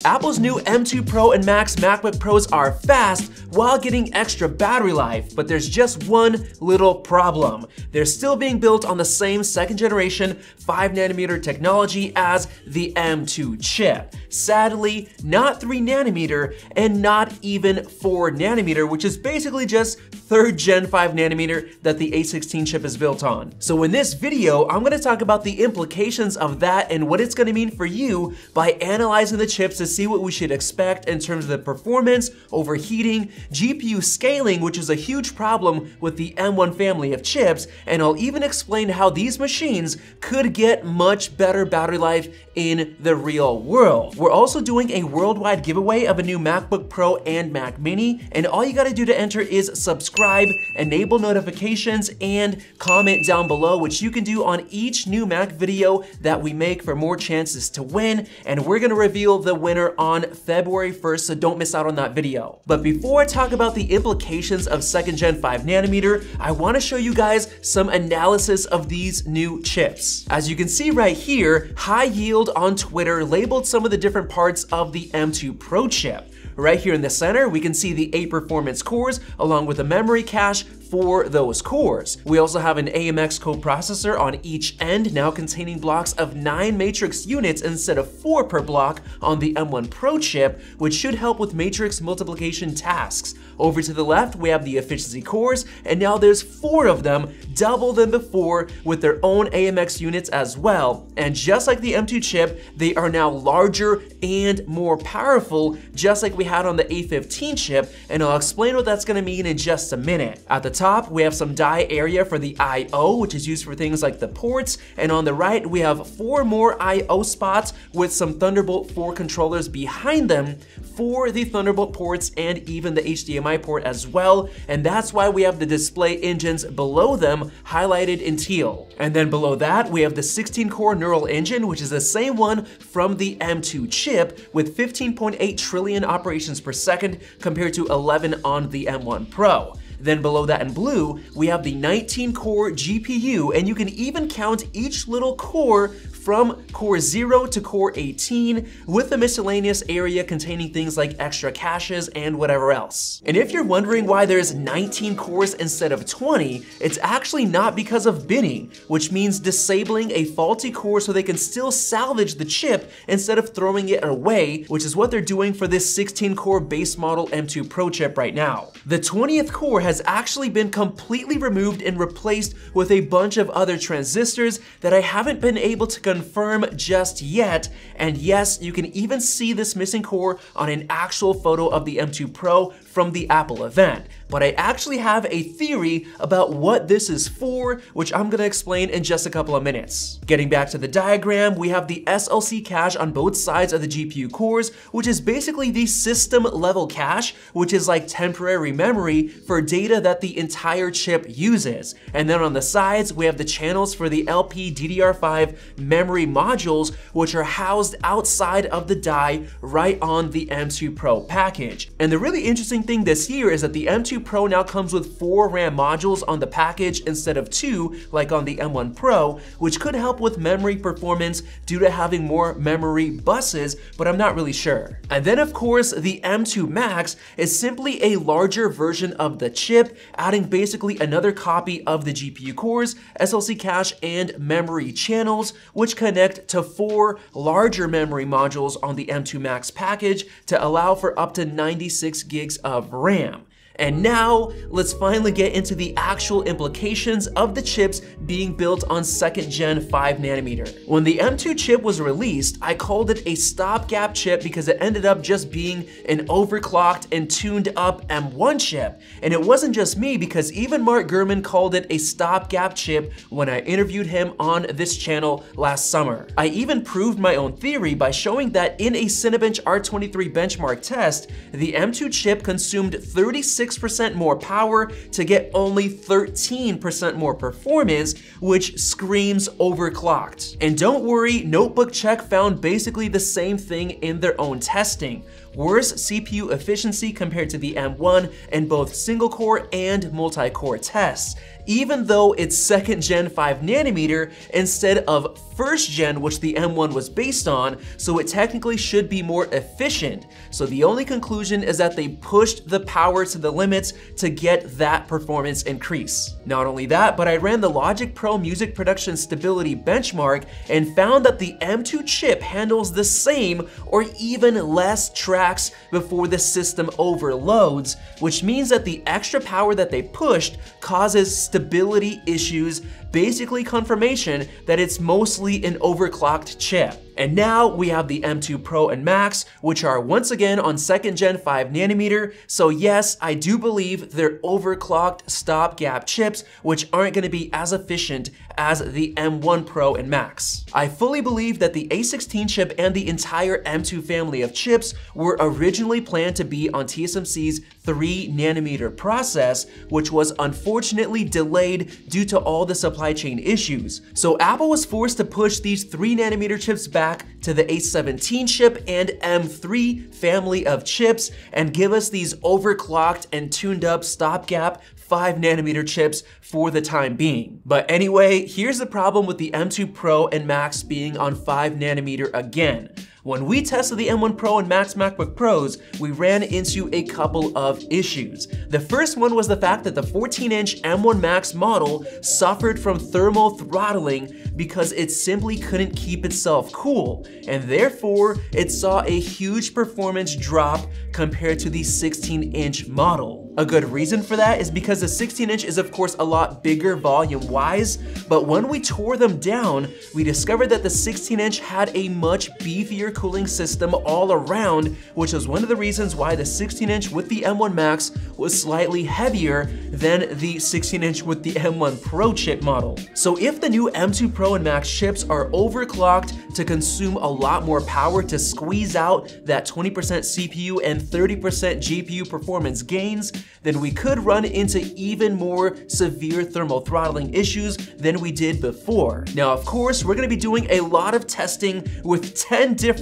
Apple's new M2 Pro and Max MacBook Pros are fast while getting extra battery life, but there's just one little problem. They're still being built on the same second generation 5nm technology as the M2 chip. Sadly, not 3nm and not even 4nm, which is basically just 3rd gen 5nm that the A16 chip is built on. So in this video, I'm going to talk about the implications of that and what it's going to mean for you by analyzing the chips to see what we should expect in terms of the performance, overheating, GPU scaling, which is a huge problem with the M1 family of chips, and I'll even explain how these machines could get much better battery life in the real world. We're also doing a worldwide giveaway of a new MacBook Pro and Mac Mini, and all you gotta do to enter is subscribe, enable notifications, and comment down below, which you can do on each new Mac video that we make for more chances to win, and we're gonna reveal the winner on February 1st, so don't miss out on that video. But before I talk about the implications of 2nd gen 5nm, I wanna show you guys some analysis of these new chips. As you can see right here, High Yield on Twitter labeled some of the different parts of the M2 Pro chip. Right here in the center, we can see the 8 performance cores along with a memory cache for those cores. We also have an AMX coprocessor on each end, now containing blocks of 9 matrix units instead of 4 per block on the M1 Pro chip, which should help with matrix multiplication tasks. Over to the left, we have the efficiency cores, and now there's 4 of them, double than before, with their own AMX units as well. And just like the M2 chip, they are now larger and more powerful, just like we had on the A15 chip, and I'll explain what that's gonna mean in just a minute. At the top, we have some die area for the I/O, which is used for things like the ports, and on the right, we have 4 more I/O spots with some Thunderbolt 4 controllers behind them for the Thunderbolt ports and even the HDMI port as well, and that's why we have the display engines below them highlighted in teal. And then below that, we have the 16-core neural engine, which is the same one from the M2 chip with 15.8 trillion operations per second compared to 11 on the M1 Pro. Then below that in blue, we have the 19-core GPU, and you can even count each little core from core 0 to core 18 with the miscellaneous area containing things like extra caches and whatever else. And if you're wondering why there's 19 cores instead of 20, it's actually not because of binning, which means disabling a faulty core so they can still salvage the chip instead of throwing it away, which is what they're doing for this 16-core base model M2 Pro chip right now. The 20th core has actually been completely removed and replaced with a bunch of other transistors that I haven't been able to confirm just yet, and yes, you can even see this missing core on an actual photo of the M2 Pro from the Apple event. But I actually have a theory about what this is for, which I'm gonna explain in just a couple of minutes. Getting back to the diagram, we have the SLC cache on both sides of the GPU cores, which is basically the system level cache, which is like temporary memory for data that the entire chip uses. And then on the sides, we have the channels for the LPDDR5 memory modules, which are housed outside of the die right on the M2 Pro package. And the really interesting thing this year is that the M2 Pro now comes with 4 RAM modules on the package instead of 2 like on the M1 Pro, which could help with memory performance due to having more memory buses, but I'm not really sure. And then of course, the M2 Max is simply a larger version of the chip, adding basically another copy of the GPU cores, SLC cache, and memory channels, which connect to 4 larger memory modules on the M2 Max package to allow for up to 96 gigs of RAM. And now, let's finally get into the actual implications of the chips being built on 2nd gen 5nm. When the M2 chip was released, I called it a stopgap chip because it ended up just being an overclocked and tuned up M1 chip. And it wasn't just me, because even Mark Gurman called it a stopgap chip when I interviewed him on this channel last summer. I even proved my own theory by showing that in a Cinebench R23 benchmark test, the M2 chip consumed 36% more power to get only 13% more performance, which screams overclocked. And don't worry, Notebook Check found basically the same thing in their own testing. Worse CPU efficiency compared to the M1 in both single core and multi-core tests. even though it's 2nd gen 5nm instead of 1st gen, which the M1 was based on, so it technically should be more efficient. So the only conclusion is that they pushed the power to the limits to get that performance increase. Not only that, but I ran the Logic Pro music production stability benchmark and found that the M2 chip handles the same or even less tracks before the system overloads, which means that the extra power that they pushed causes stability issues, basically confirmation that it's mostly an overclocked chip. And now we have the M2 Pro and Max, which are once again on 2nd gen 5nm. So yes, I do believe they're overclocked stopgap chips, which aren't going to be as efficient as the M1 Pro and Max. I fully believe that the A16 chip and the entire M2 family of chips were originally planned to be on TSMC's 3nm process, which was unfortunately delayed due to all the supply chain issues. So Apple was forced to push these 3nm chips back to the A17 chip and M3 family of chips and give us these overclocked and tuned up stopgap 5nm chips for the time being. But anyway, here's the problem with the M2 Pro and Max being on 5nm again. When we tested the M1 Pro and Max MacBook Pros, we ran into a couple of issues. The first one was the fact that the 14-inch M1 Max model suffered from thermal throttling because it simply couldn't keep itself cool, and therefore it saw a huge performance drop compared to the 16-inch model. A good reason for that is because the 16-inch is of course a lot bigger volume-wise, but when we tore them down, we discovered that the 16-inch had a much beefier cooling system all around, which was one of the reasons why the 16-inch with the M1 Max was slightly heavier than the 16-inch with the M1 Pro chip model. So if the new M2 Pro and Max chips are overclocked to consume a lot more power to squeeze out that 20% CPU and 30% GPU performance gains, then we could run into even more severe thermal throttling issues than we did before. Now, of course, we're gonna be doing a lot of testing with 10 different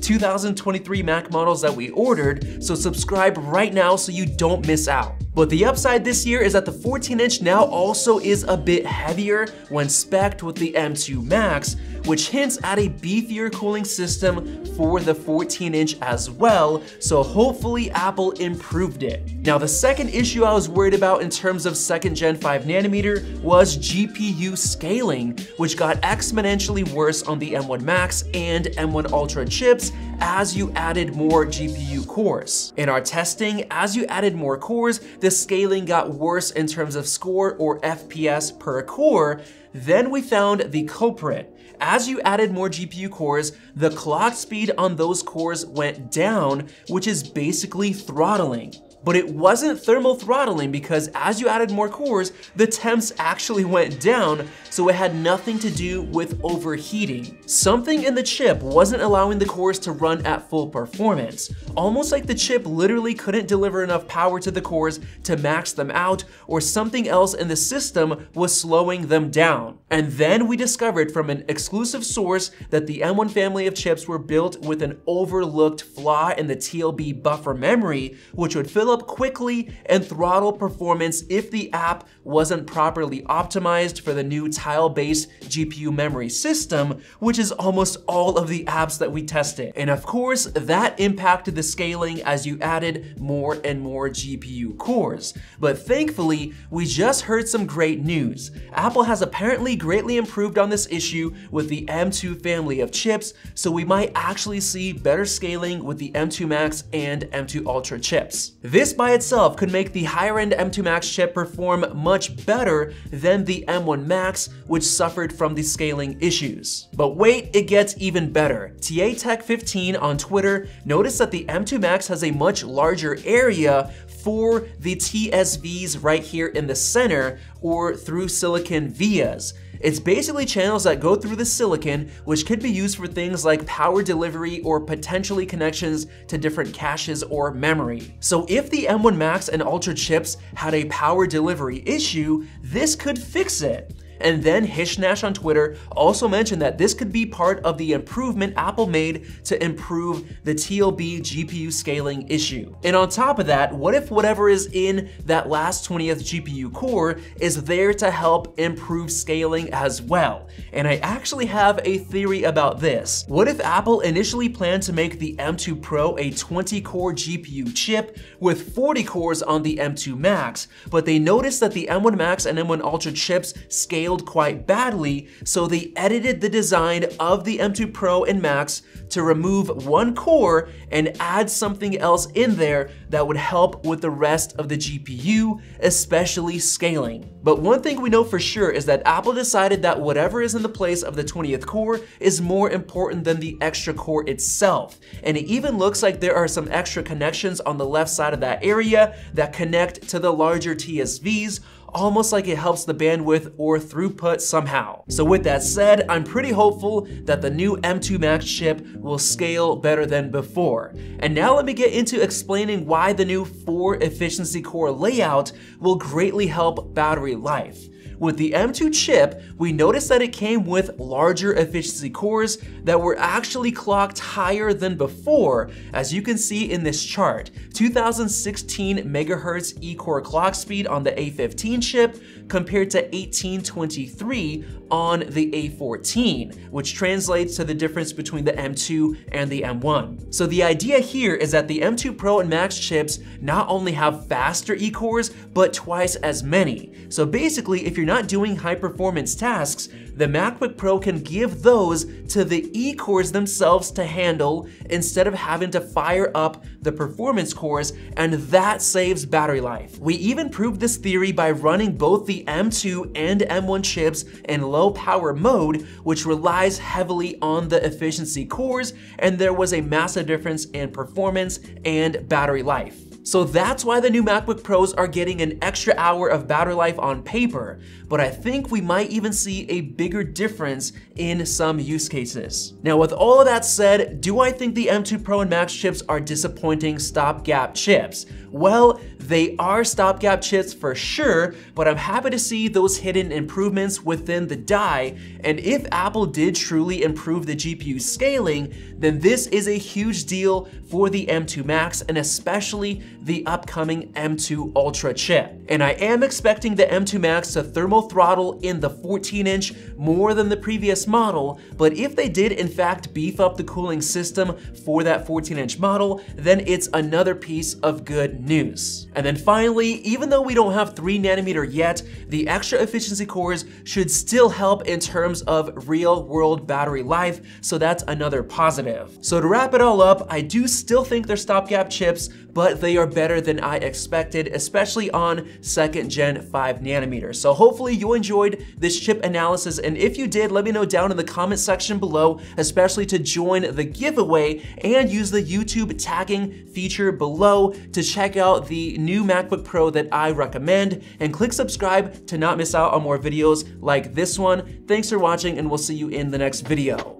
2023 Mac models that we ordered, so subscribe right now so you don't miss out. But the upside this year is that the 14-inch now also is a bit heavier when spec'd with the M2 Max, which hints at a beefier cooling system for the 14-inch as well, so hopefully Apple improved it. Now, the second issue I was worried about in terms of 2nd gen 5nm was GPU scaling, which got exponentially worse on the M1 Max and M1 Ultra chips as you added more GPU cores. In our testing, as you added more cores, the scaling got worse in terms of score or FPS per core. Then we found the culprit. As you added more GPU cores, the clock speed on those cores went down, which is basically throttling. But it wasn't thermal throttling because as you added more cores, the temps actually went down, so it had nothing to do with overheating. Something in the chip wasn't allowing the cores to run at full performance, almost like the chip literally couldn't deliver enough power to the cores to max them out, or something else in the system was slowing them down. And then we discovered from an exclusive source that the M1 family of chips were built with an overlooked flaw in the TLB buffer memory, which would fill up quickly and throttle performance if the app wasn't properly optimized for the new tile-based GPU memory system, which is almost all of the apps that we tested. And of course, that impacted the scaling as you added more and more GPU cores. But thankfully, we just heard some great news. Apple has apparently greatly improved on this issue with the M2 family of chips, so we might actually see better scaling with the M2 Max and M2 Ultra chips. This by itself could make the higher-end M2 Max chip perform much better than the M1 Max, which suffered from the scaling issues. But wait, it gets even better. TATech15 on Twitter noticed that the M2 Max has a much larger area for the TSVs right here in the center, or through silicon vias. It's basically channels that go through the silicon, which could be used for things like power delivery or potentially connections to different caches or memory. So if the M1 Max and Ultra chips had a power delivery issue, this could fix it. And then Hishnash on Twitter also mentioned that this could be part of the improvement Apple made to improve the TLB GPU scaling issue. And on top of that, what if whatever is in that last 20th GPU core is there to help improve scaling as well? And I actually have a theory about this. What if Apple initially planned to make the M2 Pro a 20-core GPU chip with 40 cores on the M2 Max, but they noticed that the M1 Max and M1 Ultra chips scaled quite badly, so they edited the design of the M2 Pro and Max to remove one core and add something else in there that would help with the rest of the GPU, especially scaling. But one thing we know for sure is that Apple decided that whatever is in the place of the 20th core is more important than the extra core itself. And it even looks like there are some extra connections on the left side of that area that connect to the larger TSVs, almost like it helps the bandwidth or throughput somehow. So with that said, I'm pretty hopeful that the new M2 Max chip will scale better than before. And now let me get into explaining why the new 4 efficiency core layout will greatly help battery life. With the M2 chip, we noticed that it came with larger efficiency cores that were actually clocked higher than before, as you can see in this chart. 2016 MHz E-core clock speed on the A15 chip compared to 1823 on the A14, which translates to the difference between the M2 and the M1. So the idea here is that the M2 Pro and Max chips not only have faster E-cores, but twice as many. So basically, if you're not doing high performance tasks, the MacBook Pro can give those to the E-cores themselves to handle instead of having to fire up the performance cores, and that saves battery life. We even proved this theory by running both the M2 and M1 chips in low power mode, which relies heavily on the efficiency cores, and there was a massive difference in performance and battery life. So that's why the new MacBook Pros are getting an extra hour of battery life on paper, but I think we might even see a bigger difference in some use cases. Now, with all of that said, do I think the M2 Pro and Max chips are disappointing stopgap chips? Well, they are stopgap chips for sure, but I'm happy to see those hidden improvements within the die, and if Apple did truly improve the GPU scaling, then this is a huge deal for the M2 Max and especially the upcoming M2 Ultra chip. And I am expecting the M2 Max to thermal throttle in the 14-inch more than the previous model, but if they did in fact beef up the cooling system for that 14-inch model, then it's another piece of good news. And then finally, even though we don't have 3nm yet, the extra efficiency cores should still help in terms of real-world battery life, so that's another positive. So to wrap it all up, I do still think they're stopgap chips, but they are better than I expected, especially on 2nd Gen 5nm. So hopefully you enjoyed this chip analysis, and if you did, let me know down in the comment section below, especially to join the giveaway and use the YouTube tagging feature below to check out the new MacBook Pro that I recommend, and click subscribe to not miss out on more videos like this one. Thanks for watching, and we'll see you in the next video.